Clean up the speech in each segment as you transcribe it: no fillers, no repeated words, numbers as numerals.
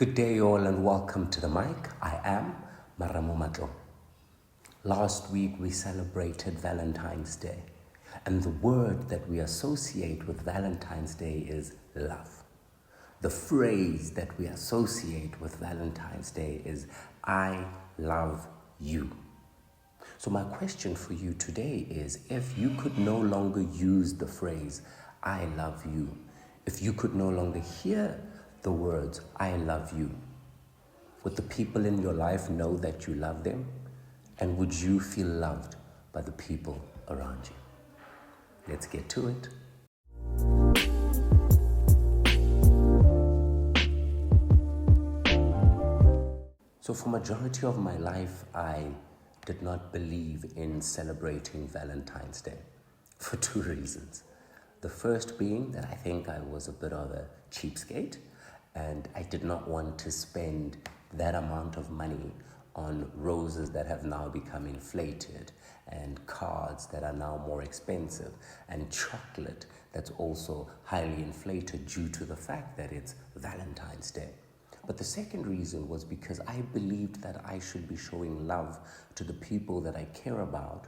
Good day, all, and welcome to the mic. I am Maremo Matlou. Last week we celebrated Valentine's Day, and the word that we associate with Valentine's Day is love. The phrase that we associate with Valentine's Day is I love you. So my question for you today is, if you could no longer use the phrase I love you, if you could no longer hear the words I love you, would the people in your life know that you love them? And would you feel loved by the people around you? Let's get to it. So for majority of my life, I did not believe in celebrating Valentine's Day for two reasons. The first being that I think I was a bit of a cheapskate, and I did not want to spend that amount of money on roses that have now become inflated, and cards that are now more expensive, and chocolate that's also highly inflated due to the fact that it's Valentine's Day. But the second reason was because I believed that I should be showing love to the people that I care about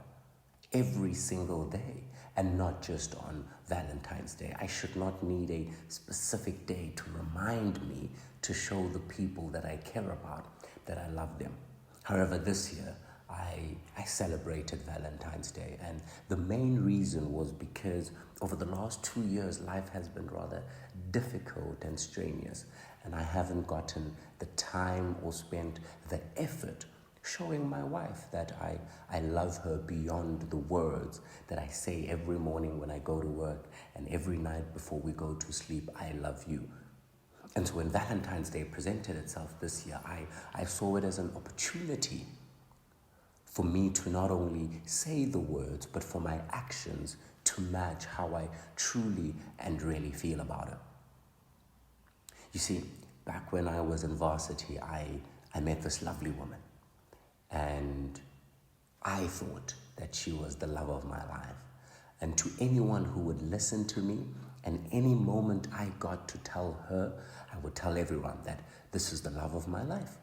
every single day, and not just on Valentine's Day. I should not need a specific day to remind me to show the people that I care about that I love them. However, this year, I celebrated Valentine's Day, and the main reason was because over the last 2 years, life has been rather difficult and strenuous, and I haven't gotten the time or spent the effort showing my wife that I love her beyond the words that I say every morning when I go to work and every night before we go to sleep, I love you. And so when Valentine's Day presented itself this year, I saw it as an opportunity for me to not only say the words, but for my actions to match how I truly and really feel about it. You see, back when I was in varsity, I met this lovely woman. And I thought that she was the love of my life. And to anyone who would listen to me, and any moment I got to tell her, I would tell everyone that this is the love of my life.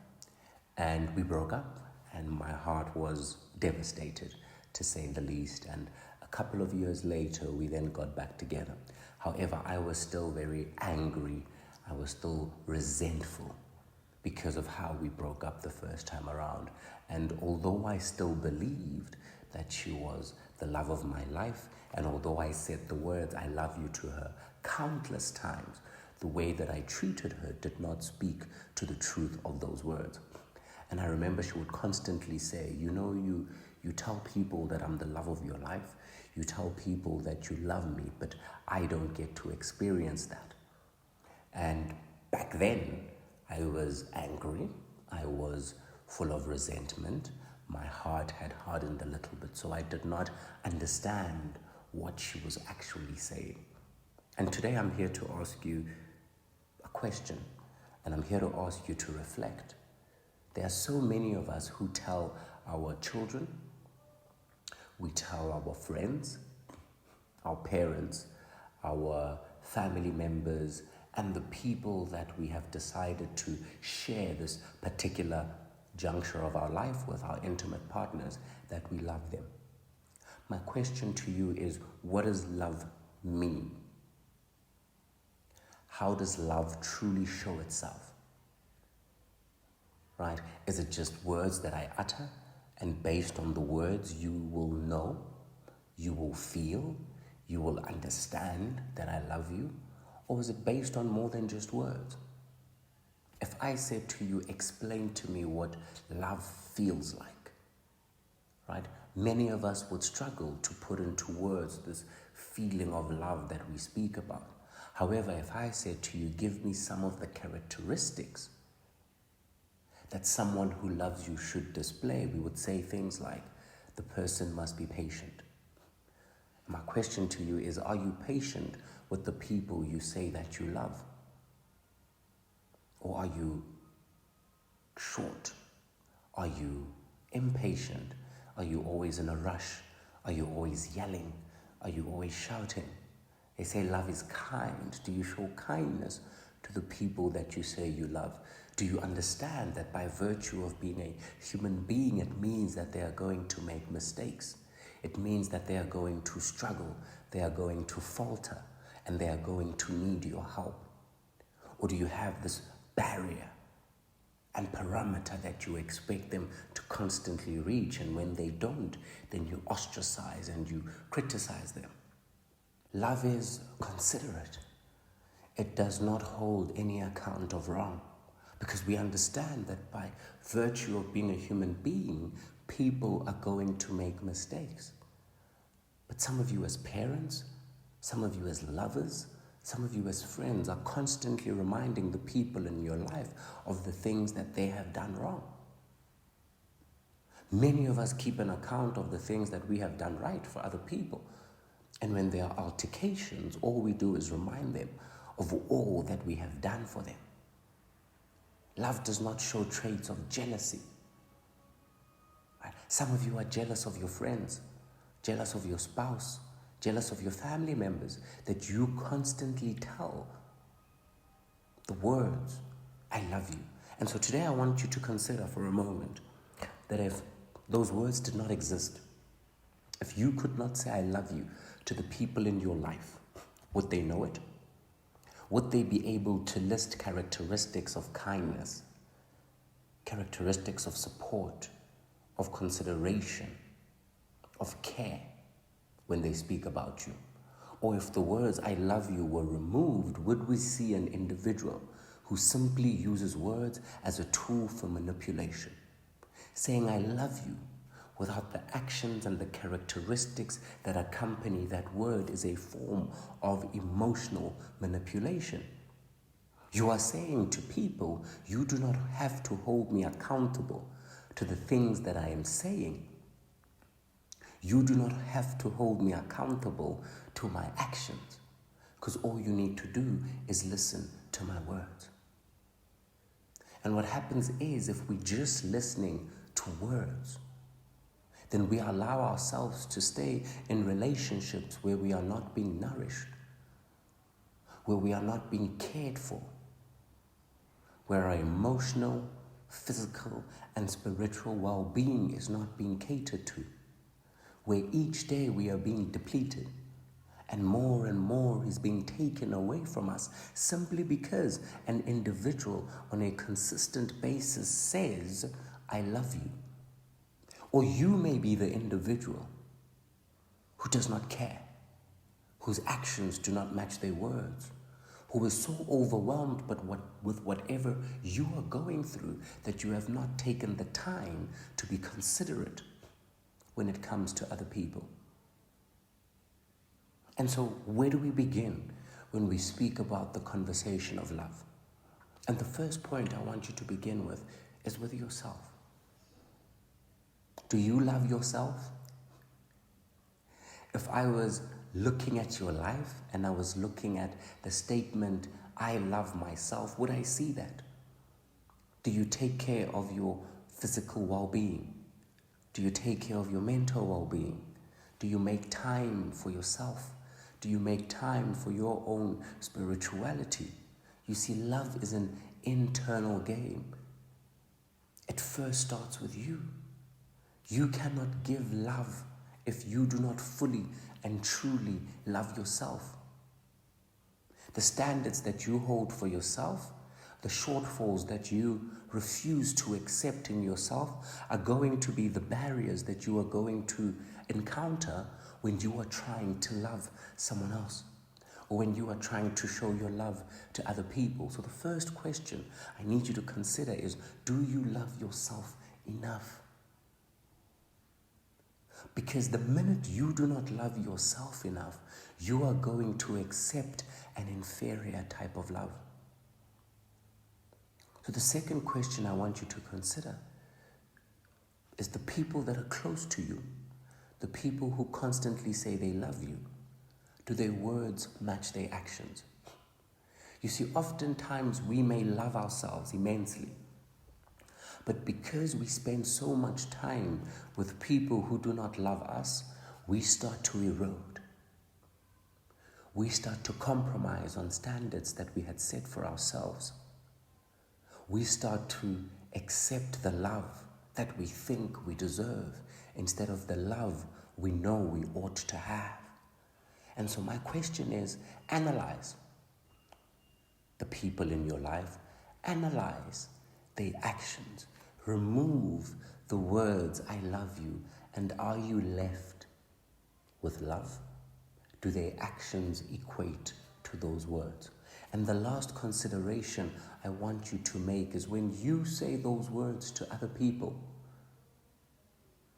And we broke up, and my heart was devastated, to say the least. And a couple of years later, we then got back together. However, I was still very angry. I was still resentful because of how we broke up the first time around. And although I still believed that she was the love of my life, and although I said the words I love you to her countless times, the way that I treated her did not speak to the truth of those words. And I remember she would constantly say, you tell people that I'm the love of your life, you tell people that you love me, but I don't get to experience that. And back then, I was angry, I was full of resentment, my heart had hardened a little bit, so I did not understand what she was actually saying. And today I'm here to ask you a question, and I'm here to ask you to reflect. There are so many of us who tell our children, we tell our friends, our parents, our family members, and the people that we have decided to share this particular juncture of our life with, our intimate partners, that we love them. My question to you is, what does love mean? How does love truly show itself? Right? Is it just words that I utter, and based on the words you will know, you will feel, you will understand that I love you? Or is it based on more than just words? If I said to you, explain to me what love feels like, right? Many of us would struggle to put into words this feeling of love that we speak about. However, if I said to you, give me some of the characteristics that someone who loves you should display, we would say things like, the person must be patient. My question to you is, are you patient with the people you say that you love? Or are you short? Are you impatient? Are you always in a rush? Are you always yelling? Are you always shouting? They say love is kind. Do you show kindness to the people that you say you love? Do you understand that by virtue of being a human being, it means that they are going to make mistakes? It means that they are going to struggle, they are going to falter, and they are going to need your help? Or do you have this barrier and parameter that you expect them to constantly reach, and when they don't, then you ostracize and you criticize them? Love is considerate. It does not hold any account of wrong, because we understand that by virtue of being a human being, people are going to make mistakes. But some of you as parents, some of you as lovers, some of you as friends are constantly reminding the people in your life of the things that they have done wrong. Many of us keep an account of the things that we have done right for other people. And when there are altercations, all we do is remind them of all that we have done for them. Love does not show traits of jealousy. Right? Some of you are jealous of your friends, jealous of your spouse, jealous of your family members, that you constantly tell the words, I love you. And so today I want you to consider for a moment that if those words did not exist, if you could not say I love you to the people in your life, would they know it? Would they be able to list characteristics of kindness, characteristics of support, of consideration, of care when they speak about you? Or if the words I love you were removed, would we see an individual who simply uses words as a tool for manipulation? Saying I love you without the actions and the characteristics that accompany that word is a form of emotional manipulation. You are saying to people, you do not have to hold me accountable to the things that I am saying. You do not have to hold me accountable to my actions, because all you need to do is listen to my words. And what happens is, if we're just listening to words, then we allow ourselves to stay in relationships where we are not being nourished, where we are not being cared for, where our emotional, physical, and spiritual well-being is not being catered to, where each day we are being depleted and more is being taken away from us simply because an individual on a consistent basis says, I love you. Or you may be the individual who does not care, whose actions do not match their words, who is so overwhelmed with whatever you are going through that you have not taken the time to be considerate when it comes to other people. And so where do we begin when we speak about the conversation of love? And the first point I want you to begin with is with yourself. Do you love yourself? If I was looking at your life and I was looking at the statement, I love myself, would I see that? Do you take care of your physical well-being? Do you take care of your mental well-being? Do you make time for yourself? Do you make time for your own spirituality? You see, love is an internal game. It first starts with you. You cannot give love if you do not fully and truly love yourself. The standards that you hold for yourself, the shortfalls that you refuse to accept in yourself are going to be the barriers that you are going to encounter when you are trying to love someone else, or when you are trying to show your love to other people. So the first question I need you to consider is, do you love yourself enough? Because the minute you do not love yourself enough, you are going to accept an inferior type of love. So the second question I want you to consider is the people that are close to you, the people who constantly say they love you, do their words match their actions? You see, oftentimes we may love ourselves immensely, but because we spend so much time with people who do not love us, we start to erode. we start to compromise on standards that we had set for ourselves. We start to accept the love that we think we deserve instead of the love we know we ought to have. And so my question is, analyze the people in your life, analyze their actions, remove the words, I love you, and are you left with love? Do their actions equate to those words? And the last consideration I want you to make is when you say those words to other people,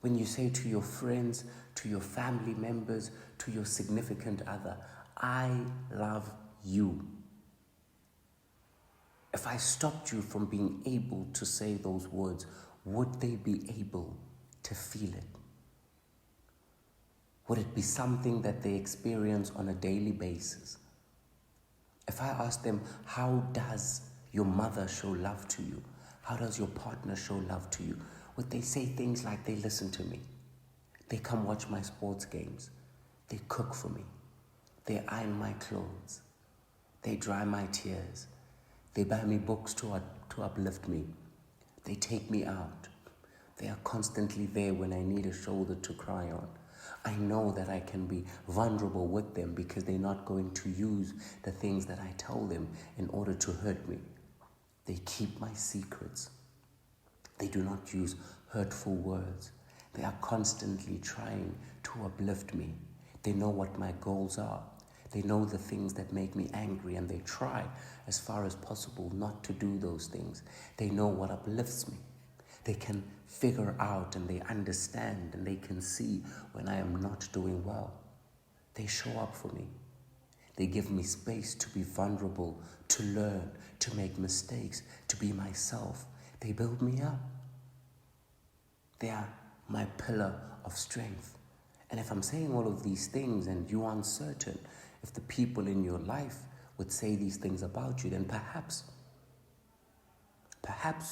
when you say to your friends, to your family members, to your significant other, I love you. If I stopped you from being able to say those words, would they be able to feel it? Would it be something that they experience on a daily basis? If I ask them, how does your mother show love to you? How does your partner show love to you? Would they say things like, they listen to me, they come watch my sports games, they cook for me, they iron my clothes, they dry my tears, they buy me books to uplift me, they take me out, they are constantly there when I need a shoulder to cry on. I know that I can be vulnerable with them because they're not going to use the things that I tell them in order to hurt me. They keep my secrets. They do not use hurtful words. They are constantly trying to uplift me. They know what my goals are. They know the things that make me angry, and they try as far as possible not to do those things. They know what uplifts me. They can figure out and they understand and they can see when I am not doing well. They show up for me. They give me space to be vulnerable, to learn, to make mistakes, to be myself. They build me up. They are my pillar of strength. And if I'm saying all of these things and you are uncertain if the people in your life would say these things about you, then perhaps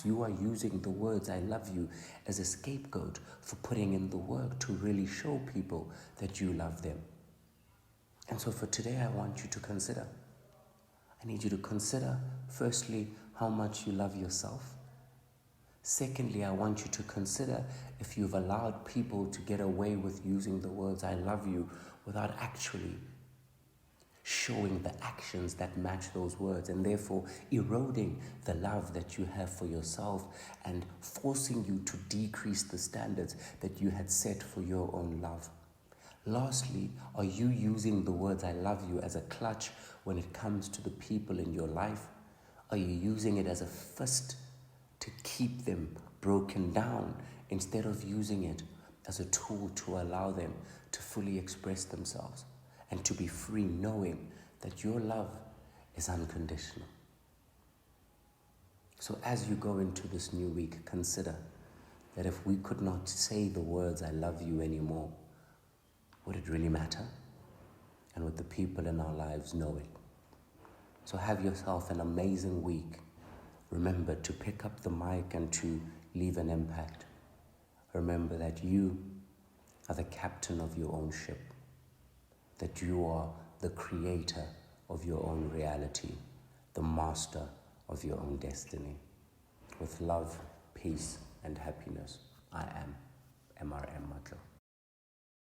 you are using the words I love you as a scapegoat for putting in the work to really show people that you love them. And so for today, I want you to consider. I need you to consider, firstly, how much you love yourself. Secondly, I want you to consider if you've allowed people to get away with using the words I love you without actually showing the actions that match those words, and therefore eroding the love that you have for yourself and forcing you to decrease the standards that you had set for your own love. Lastly, are you using the words I love you as a clutch when it comes to the people in your life? Are you using it as a fist to keep them broken down instead of using it as a tool to allow them to fully express themselves and to be free, knowing that your love is unconditional? So as you go into this new week, consider that if we could not say the words I love you anymore, would it really matter? And would the people in our lives know it? So have yourself an amazing week. Remember to pick up the mic and to leave an impact. Remember that you are the captain of your own ship, that you are the creator of your own reality, the master of your own destiny. With love, peace, and happiness, I am Maremo.